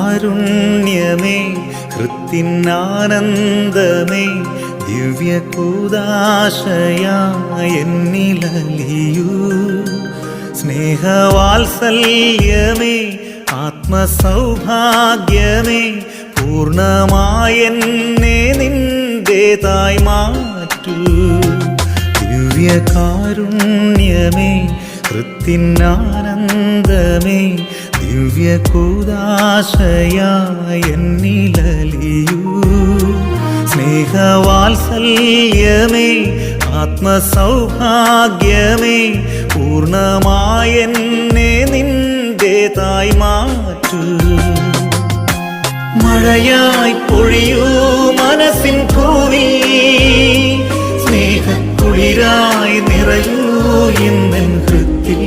ദിവ്യകാരുണ്യമേ ഹൃത്തിനാനന്ദമേ ദിവ്യകൂദാശയായ എന്നിലലിയൂ സ്നേഹവാത്സല്യമേ ആത്മസൗഭാഗ്യമേ പൂർണ്ണമായെന്നെ നിന്റേതായി മാറ്റൂ ദിവ്യകാരുണ്യമേ ഹൃത്തിനാനന്ദമേ ദിവ്യകൂദാശയായ എന്നിലലിയൂ സ്നേഹവാത്സല്യമേ ആത്മസൗഭാഗ്യമേ പൂർണ്ണമായെന്നെ നിന്റേതായി മാറ്റൂ മഴയായി പൊഴിയൂ മനസ്സിൻ ഭൂമി സ്നേഹക്കുളിരായി നിറയൂ എന്നെൻ ഹൃത്തിൽ